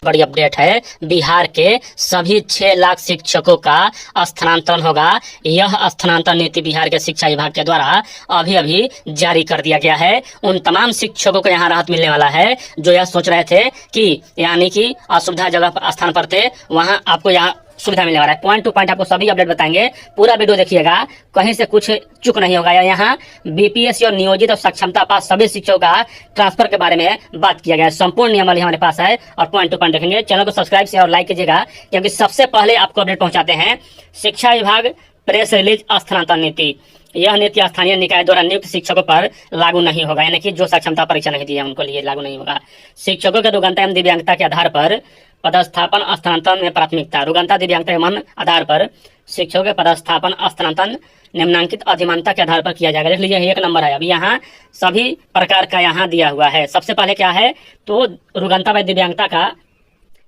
बड़ी अपडेट है। बिहार के सभी 6 लाख शिक्षकों का स्थानांतरण होगा। यह स्थानांतरण नीति बिहार के शिक्षा विभाग के द्वारा अभी अभी जारी कर दिया गया है। उन तमाम शिक्षकों को यहाँ राहत मिलने वाला है जो यह सोच रहे थे कि यानी कि असुविधा जगह स्थान पर थे, वहाँ आपको यहाँ सुविधा मिलने वाला है। पॉइंट टू पॉइंट आपको सभी अपडेट बताएंगे, पूरा वीडियो देखिएगा, कहीं से कुछ चूक नहीं होगा। यहाँ बीपीएससी और नियोजित और सक्षमता पास सभी शिक्षकों का ट्रांसफर के बारे में बात किया गया है। संपूर्ण नियमावली हमारे पास है और पॉइंट टू पॉइंट देखेंगे। चैनल को सब्सक्राइब शेयर और लाइक कीजिएगा, क्योंकि सबसे पहले आपको अपडेट पहुंचाते हैं। शिक्षा विभाग प्रेस रिलीज स्थानांतरण नीति। यह नीति स्थानीय निकाय द्वारा नियुक्त शिक्षकों पर लागू नहीं होगा, यानी कि जो सक्षमता परीक्षा नहीं दी है उनको लिए लागू नहीं होगा। शिक्षकों के रुग्णता एवं दिव्यांगता के आधार पर पदस्थापन स्थानांतरण में प्राथमिकता। रुग्णता दिव्यांगता एवं आधार पर शिक्षकों के पदस्थापन स्थानांतरण निम्नांकित अधिमानता के आधार पर किया जाएगा। देख लीजिए 1 नंबर है। अभी यहाँ सभी प्रकार का यहाँ दिया हुआ है। सबसे पहले क्या है तो रुग्णता व दिव्यांगता का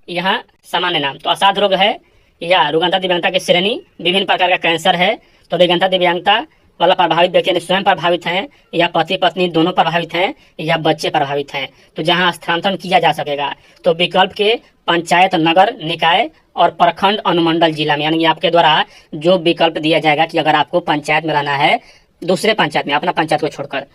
यहाँ सामान्य नाम तो असाध रोग है, या रुग्णता दिव्यांगता की श्रेणी विभिन्न प्रकार का कैंसर है। तो रुग्णता दिव्यांगता वाला प्रभावित व्यक्ति स्वयं प्रभावित हैं, या पति पत्नी दोनों प्रभावित हैं, या बच्चे प्रभावित हैं, तो जहां स्थानांतरण किया जा सकेगा तो विकल्प के पंचायत, नगर निकाय और प्रखंड अनुमंडल जिला में, यानी आपके द्वारा जो विकल्प दिया जाएगा कि अगर आपको पंचायत में रहना है, दूसरे पंचायत में, अपना पंचायत को छोड़कर,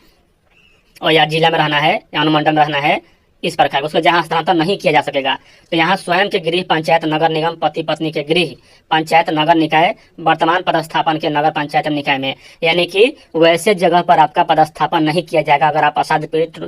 और या जिला में रहना है या अनुमंडल में रहना है, इस प्रकार उसको जहां स्थानांतरण नहीं किया जा सकेगा तो यहाँ स्वयं के गृह पंचायत, नगर निगम, पति पत्नी के गृह पंचायत, नगर निकाय, वर्तमान पदस्थापन के नगर पंचायत निकाय में, यानी कि वैसे जगह पर आपका पदस्थापन नहीं किया जाएगा अगर आप असाध्य पीड़ित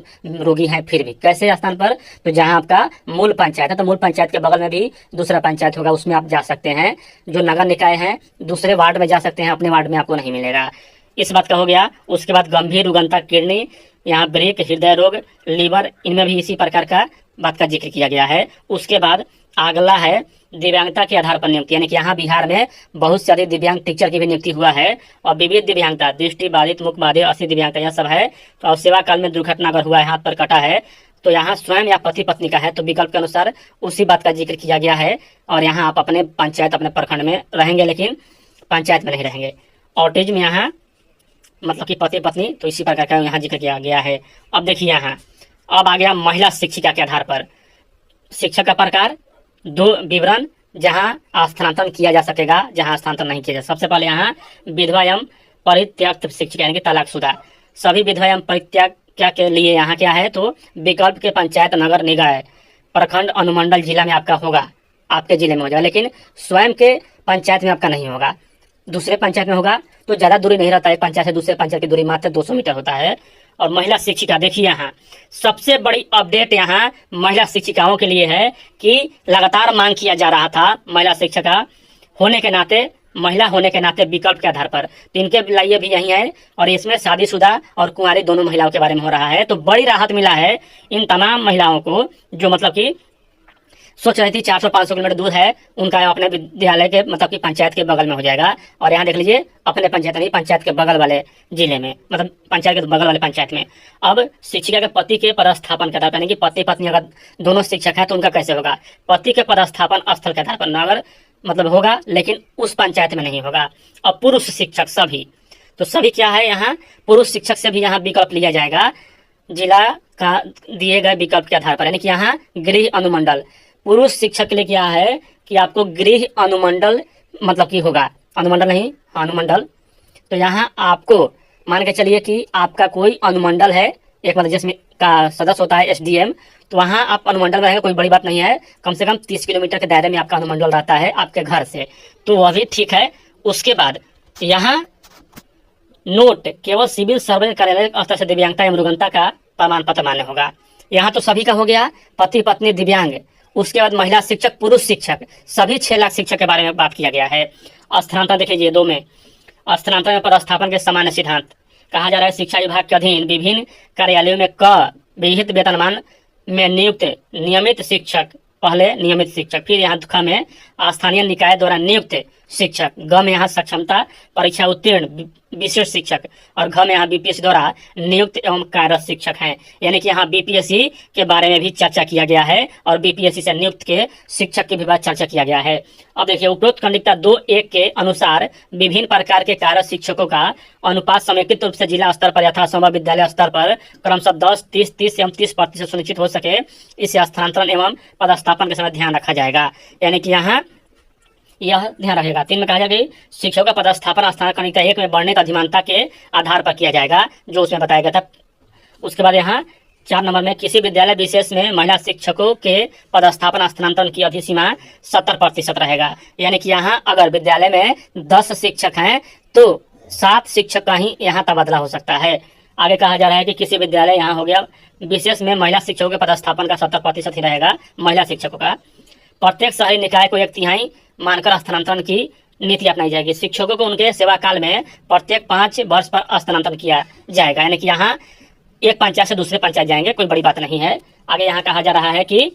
रोगी हैं। फिर भी कैसे स्थान पर तो जहाँ आपका मूल पंचायत है तो मूल पंचायत के बगल में भी दूसरा पंचायत होगा, उसमें आप जा सकते हैं। जो नगर निकाय है दूसरे वार्ड में जा सकते हैं, अपने वार्ड में आपको नहीं मिलेगा। इस बात का हो गया। उसके बाद गंभीर रुग्णता, किडनी, यहाँ ब्रेक, हृदय रोग, लीवर, इनमें भी इसी प्रकार का बात का जिक्र किया गया है। उसके बाद अगला है दिव्यांगता के आधार पर नियुक्ति, यानी कि यहाँ बिहार में बहुत सारे दिव्यांग टीचर की भी नियुक्ति हुआ है। और विविध दिव्यांगता, दृष्टि बाधित, मुख बाधित, अस्थि दिव्यांगता, यह सब है। तो सेवा काल में दुर्घटना अगर हुआ है, हाथ पर कटा है, तो यहाँ स्वयं या पति पत्नी का है तो विकल्प के अनुसार उसी बात का जिक्र किया गया है। और यहाँ आप अपने पंचायत, अपने प्रखंड में रहेंगे, लेकिन पंचायत में नहीं रहेंगे। ऑटिज्म यहाँ मतलब कि पति पत्नी, तो इसी प्रकार का यहाँ जिक्र किया गया है। अब देखिए यहाँ अब आ गया महिला शिक्षिका के आधार पर शिक्षक का प्रकार, 2 विवरण जहाँ स्थानांतरण किया जा सकेगा, जहाँ स्थानांतरण नहीं किया जा। सबसे पहले यहाँ विधवा एवं परित्यक्त शिक्षिका, यानी कि तलाकशुदा। सभी विधवा एवं परित्याग के लिए यहाँ क्या है तो विकल्प के पंचायत, नगर निकाय, प्रखंड, अनुमंडल, जिला में आपका होगा, आपके जिले में हो जाएगा, लेकिन स्वयं के पंचायत में आपका नहीं होगा, दूसरे पंचायत में होगा। तो ज्यादा दूरी नहीं रहता है, पंचायत से दूसरे पंचायत की दूरी मात्र 200 मीटर होता है। और महिला शिक्षिका देखिए यहाँ सबसे बड़ी अपडेट यहाँ महिला शिक्षिकाओं के लिए है कि लगातार मांग किया जा रहा था महिला शिक्षिका होने के नाते, महिला होने के नाते विकल्प के आधार पर, तो इनके लिए भी यही है। और इसमें शादीशुदा और कुंवारी दोनों महिलाओं के बारे में हो रहा है। तो बड़ी राहत मिला है इन तमाम महिलाओं को जो मतलब कि सोच रही थी 400-500 किलोमीटर दूर है उनका, अपने विद्यालय के मतलब कि पंचायत के बगल में हो जाएगा। और यहाँ देख लीजिए अपने पंचायत नहीं, पंचायत के बगल वाले जिले में, मतलब पंचायत के बगल वाले पंचायत में। अब शिक्षिका के पति के पदस्थापन के आधार पर, यानी कि पति पत्नी अगर दोनों शिक्षक है तो उनका कैसे होगा, पति के पदस्थापन स्थल के आधार पर नगर मतलब होगा, लेकिन उस पंचायत में नहीं होगा। अब पुरुष शिक्षक सभी, तो सभी क्या है यहाँ पुरुष शिक्षक से भी यहाँ विकल्प लिया जाएगा जिला का दिए गए विकल्प के आधार पर, यानी कि यहाँ गृह अनुमंडल। पुरुष शिक्षक के लिए क्या है कि आपको गृह अनुमंडल मतलब कि होगा, अनुमंडल नहीं अनुमंडल। तो यहाँ आपको मान के चलिए कि आपका कोई अनुमंडल है, एक मतलब जिसमें का सदस्य होता है एसडीएम, तो वहाँ आप अनुमंडल में रहेंगे, कोई बड़ी बात नहीं है। कम से कम 30 किलोमीटर के दायरे में आपका अनुमंडल रहता है आपके घर से, तो वह भी ठीक है। उसके बाद यहाँ नोट केवल सिविल सर्वे कार्यालय स्तर से दिव्यांगता एवं रुग्णता का प्रमाण पत्र मान्य होगा। यहाँ तो सभी का हो गया, पति पत्नी दिव्यांग। उसके बाद महिला शिक्षक, पुरुष शिक्षक, सभी 6 लाख शिक्षक के बारे में बात किया गया है। स्थानांतरण देखिए 2 में, स्थानांतरण में पदस्थापन के सामान्य सिद्धांत कहा जा रहा है। शिक्षा विभाग के अधीन विभिन्न कार्यालयों में क विहित वेतनमान में नियुक्त नियमित शिक्षक, पहले नियमित शिक्षक, फिर यहाँ ख में स्थानीय निकाय द्वारा नियुक्त शिक्षक, ग में यहाँ सक्षमता परीक्षा उत्तीर्ण विशिष्ट शिक्षक, और घ में यहाँ बीपीएससी द्वारा नियुक्त एवं कार्यरत शिक्षक हैं। यानी कि यहाँ बीपीएससी के बारे में भी चर्चा किया गया है और बीपीएससी से नियुक्त के शिक्षक की भी बात चर्चा किया गया है। अब देखिए, उपरोक्त खंडिका 2.1 के अनुसार विभिन्न प्रकार के कार्यरत शिक्षकों का अनुपात समेकित रूप से जिला स्तर पर यथासंभव विद्यालय स्तर पर क्रमशः 10, 30, 30 एवं 30% सुनिश्चित हो सके, इसे स्थानांतरण एवं पदस्थापन के समय ध्यान रखा जाएगा। यानी कि यहाँ यह ध्यान रखेगा। 3 में कहा जाएगा कि शिक्षकों का पदस्थापन स्थान खंडिका 1 में बढ़ने अधिमानता के आधार पर किया जाएगा, जो उसमें बताया गया था। उसके बाद यहाँ 4 नंबर में किसी विद्यालय विशेष में महिला शिक्षकों के पदस्थापन स्थानांतरण की अवधि सीमा 70% रहेगा। यानी कि यहाँ अगर विद्यालय में 10 शिक्षक हैं तो 7 शिक्षक का ही यहाँ तबादला हो सकता है। आगे कहा जा रहा है कि किसी विद्यालय, यहाँ हो गया विशेष में महिला शिक्षकों के पदस्थापन का 70% ही रहेगा महिला शिक्षकों का। प्रत्येक शहरी निकाय को 1/3 मानकर स्थानांतरण की नीति अपनाई जाएगी। शिक्षकों को उनके सेवा काल में प्रत्येक 5 वर्ष पर स्थानांतरण किया जाएगा। यानी कि यहाँ एक पंचायत से दूसरे पंचायत जाएंगे, कोई बड़ी बात नहीं है। आगे यहाँ कहा जा रहा है कि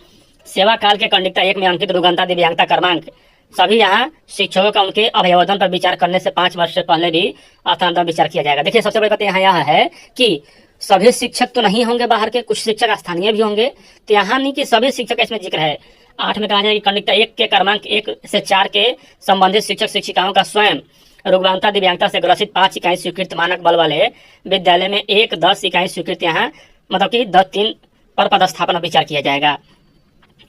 सेवा काल के खंडिका 1 में अंकित रुग्णता दिव्यांगता क्रमांक सभी यहाँ शिक्षकों का उनके अभ्यवधान पर विचार करने से 5 वर्ष से पहले भी स्थानांतरण विचार किया जाएगा। देखिए, सबसे बड़ी बात यहाँ यह है कि सभी शिक्षक तो नहीं होंगे बाहर के, कुछ शिक्षक स्थानीय भी होंगे, तो यहाँ नहीं कि सभी शिक्षक इसमें जिक्र है। 8 में कहा जाए कि खंडिका 1 के क्रमांक 1 से 4 के संबंधित शिक्षक शिक्षिकाओं का स्वयं रुग्णता दिव्यांगता से ग्रसित 5 इकाई स्वीकृत मानक बल वाले विद्यालय में 10 इकाई स्वीकृत यहाँ मतलब कि 10-3 पर पदस्थापन विचार किया जाएगा।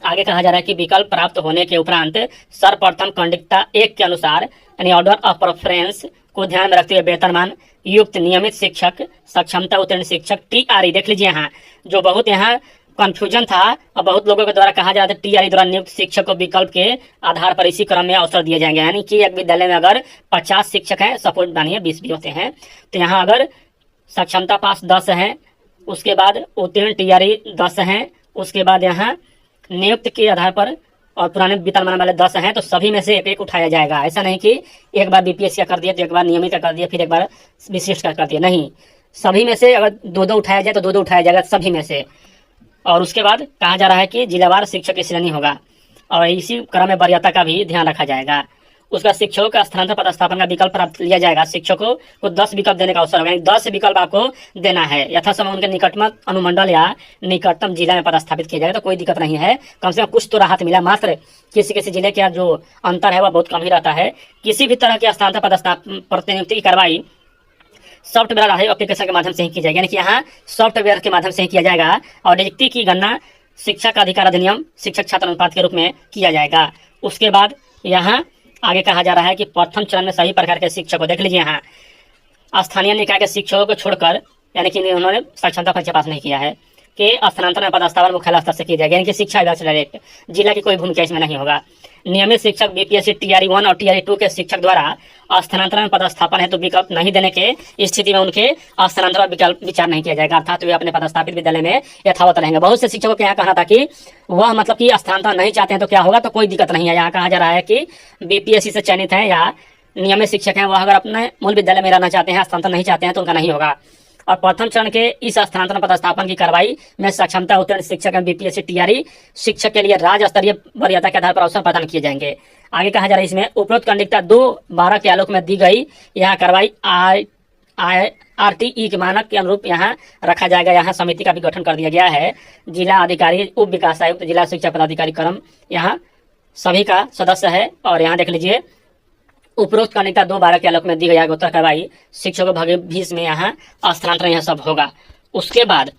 आगे कहा जा रहा है कि विकल्प प्राप्त होने के उपरांत सर्वप्रथम खंडिका 1 के अनुसार यानी ऑर्डर ऑफ प्रेफरेंस को ध्यान में रखते हुए वेतनमान युक्त नियमित शिक्षक, सक्षमता उत्तीर्ण शिक्षक TRE, देख लीजिए यहाँ जो बहुत यहाँ कंफ्यूजन था और बहुत लोगों के द्वारा कहा जाता है TRE द्वारा नियुक्त शिक्षक को विकल्प के आधार पर इसी क्रम में अवसर दिए जाएंगे। यानी कि एक विद्यालय में अगर 50 शिक्षक हैं, सपोज मानिए 20 भी होते हैं, तो यहाँ अगर सक्षमता पास 10 हैं, उसके बाद उत्तीर्ण TRE 10 हैं, उसके बाद यहाँ नियुक्त के आधार पर और पुराने वेतनमान वाले 10 हैं, तो सभी में से एक उठाया जाएगा। ऐसा नहीं कि एक बार बीपीएससी का कर दिया तो एक बार नियमित का कर दिया फिर एक बार विशिष्ट का कर दिया, नहीं, सभी में से अगर 2-2 उठाया जाए तो 2-2 उठाया जाएगा सभी में से। और उसके बाद कहा जा रहा है कि जिलावार शिक्षक की श्रेणी होगा और इसी क्रम में वरीयता का भी ध्यान रखा जाएगा। उसका शिक्षकों का स्थानांतरण पदस्थापन का विकल्प प्राप्त लिया जाएगा। शिक्षकों को 10 विकल्प देने का अवसर होगा, यानी 10 विकल्प आपको देना है। यथासंभव उनके निकटतम अनुमंडल या निकटतम जिला में पदस्थापित किया जाएगा, तो कोई दिक्कत नहीं है। कम से कम कुछ तो राहत मिला, मात्र किसी किसी जिले का जो अंतर है वह बहुत कम ही रहता है। किसी भी तरह के स्थानांतरण पदस्थापन प्रतिनियुक्ति की कार्रवाई सॉफ्टवेयर आधारित एप्लीकेशन के माध्यम से ही की जाएगी, यानी कि यहाँ सॉफ्टवेयर के माध्यम से ही किया जाएगा। और नियुक्ति की गणना शिक्षक अधिकार अधिनियम शिक्षक छात्र अनुपात के रूप में किया जाएगा। उसके बाद यहाँ आगे कहा जा रहा है कि प्रथम चरण में सभी प्रकार के शिक्षकों, देख लीजिए यहाँ स्थानीय निकाय के शिक्षकों को छोड़कर, यानी कि उन्होंने सक्षमता परीक्षा पास नहीं किया है, के स्थानांतरण पदस्थापन मुख्यालय स्तर से किया जाएगा, यानी कि शिक्षा विभाग से डायरेक्ट, जिला की कोई भूमिका इसमें नहीं होगा। नियमित शिक्षक बीपीएससी TRE 1 और TRE 2 के शिक्षक द्वारा स्थानांतरण पदस्थापन है तो विकल्प नहीं देने के स्थिति में उनके स्थानांतरण विकल्प विचार नहीं किया जाएगा, अर्थात वे अपने पदस्थापित विद्यालय में यथावत रहेंगे। बहुत से शिक्षकों के यहाँ कहना था कि वह मतलब कि स्थानांतरण नहीं चाहते हैं तो क्या होगा, तो कोई दिक्कत नहीं है। यहाँ कहा जा रहा है कि बीपीएससी से चयनित है या नियमित शिक्षक हैं, वह अगर अपने मूल विद्यालय में रहना चाहते हैं, स्थानांतरण नहीं चाहते हैं तो उनका नहीं होगा। और प्रथम चरण के इस स्थानांतरण पदस्थापन की कार्रवाई में सक्षमता उत्तीर्ण शिक्षक एवं बीपीएससी TRE शिक्षक के लिए राज्य स्तरीय वरीयता के आधार पर अवसर प्रदान किए जाएंगे। आगे कहा जा रहा है इसमें उपरोक्त खंडिका 2-12 के आलोक में दी गई यह कार्रवाई RTE के मानक के अनुरूप यहाँ रखा जाएगा। यहाँ समिति का भी गठन कर दिया गया है। जिला अधिकारी, उप विकास आयुक्त, जिला शिक्षा पदाधिकारी क्रम यहाँ सभी का सदस्य है। और यहाँ देख लीजिए उपरोक्त खंडिका 2-12 के आलोक में दी गई उत्तर कार्रवाई शिक्षकों भविष्य में यहाँ स्थानांतरण यह सब होगा। उसके बाद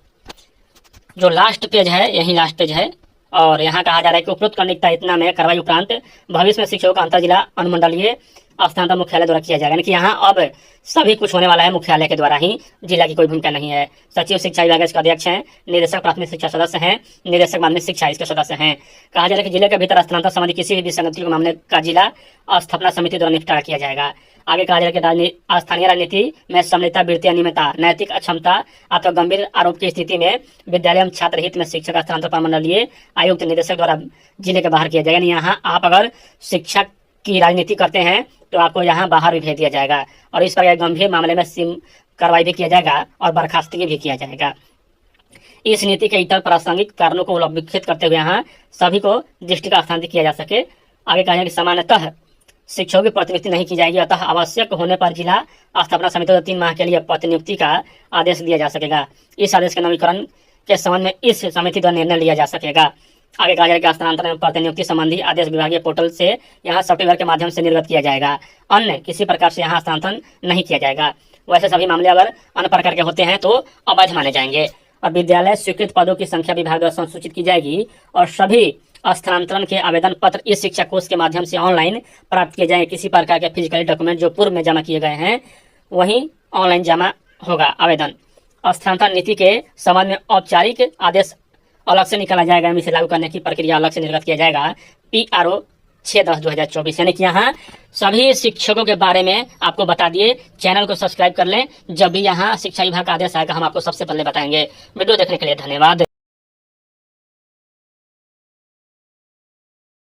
जो लास्ट पेज है, यही लास्ट पेज है, और यहाँ कहा जा रहा है कि उपरोक्त खंडिका इतना में कार्रवाई उपरांत भविष्य में शिक्षकों का अंतर जिला अनुमंडलीय स्थानांतरण मुख्यालय द्वारा किया जाएगा, यानी कि यहाँ अब सभी कुछ होने वाला है मुख्यालय के द्वारा ही, जिला की कोई भूमिका नहीं है। सचिव शिक्षा विभाग इसके अध्यक्ष हैं, निदेशक प्राथमिक शिक्षा सदस्य हैं, निदेशक माध्यमिक शिक्षा इसके सदस्य हैं। कहा जा रहा है कि जिले के भीतर स्थानांतरण संबंधी किसी भी विसंगति के मामले का जिला स्थापना समिति द्वारा निपटारा किया जाएगा। आगे कहा जा रहा है कि स्थानीय राजनीति में सम्मिलित वृत्ति अनियमितता, नैतिक अक्षमता अथवा गंभीर आरोप की स्थिति में विद्यालय एवं छात्र हित में शिक्षक स्थानांतरण प्रमंडलीय आयुक्त निदेशक द्वारा जिले के बाहर किया जाएगा। यानी यहाँ आप अगर शिक्षक की राजनीति करते हैं तो आपको यहाँ बाहर भी भेज दिया जाएगा और इस प्रकार गंभीर मामले में कार्रवाई भी किया जाएगा और बर्खास्तगी भी किया जाएगा। इस नीति के इतर प्रासंगिक कारणों को उल्लेखित करते हुए यहाँ सभी को दृष्टि का स्थानांतरित किया जा सके। आगे कहा कि सामान्यतः शिक्षकों की प्रतिनियुक्ति नहीं की जाएगी। अतः आवश्यक होने पर जिला स्थापना समिति को 3 माह के लिए प्रतिनियुक्ति का आदेश दिया जा सकेगा। इस आदेश के नवीकरण के संबंध में इस समिति द्वारा निर्णय लिया जा सकेगा। आगे कहा जाएगा स्थानांतरण एवं प्रतिनियुक्ति संबंधी आदेश विभागीय पोर्टल से यहाँ सॉफ्टवेयर के माध्यम से निर्गत किया जाएगा। अन्य किसी प्रकार से यहाँ स्थानांतरण नहीं किया जाएगा। वैसे सभी मामले अगर अन्य प्रकार के होते हैं तो अवैध माने जाएंगे। और विद्यालय स्वीकृत पदों की संख्या विभाग द्वारा संसूचित की जाएगी और सभी स्थानांतरण के आवेदन पत्र इस शिक्षा कोष के माध्यम से ऑनलाइन प्राप्त किए जाएंगे। किसी प्रकार के फिजिकली डॉक्यूमेंट जो पूर्व में जमा किए गए हैं वही ऑनलाइन जमा होगा आवेदन। स्थानांतरण नीति के संबंध में औपचारिक आदेश अलग से निकाला जाएगा। इसे लागू करने की प्रक्रिया अलग से निर्गत किया जाएगा। PRO 6/10/2024 यानी कि यहाँ सभी शिक्षकों के बारे में आपको बता दिए। चैनल को सब्सक्राइब कर लें। जब भी यहाँ शिक्षा विभाग का आदेश आएगा हम आपको सबसे पहले बताएंगे। वीडियो देखने के लिए धन्यवाद।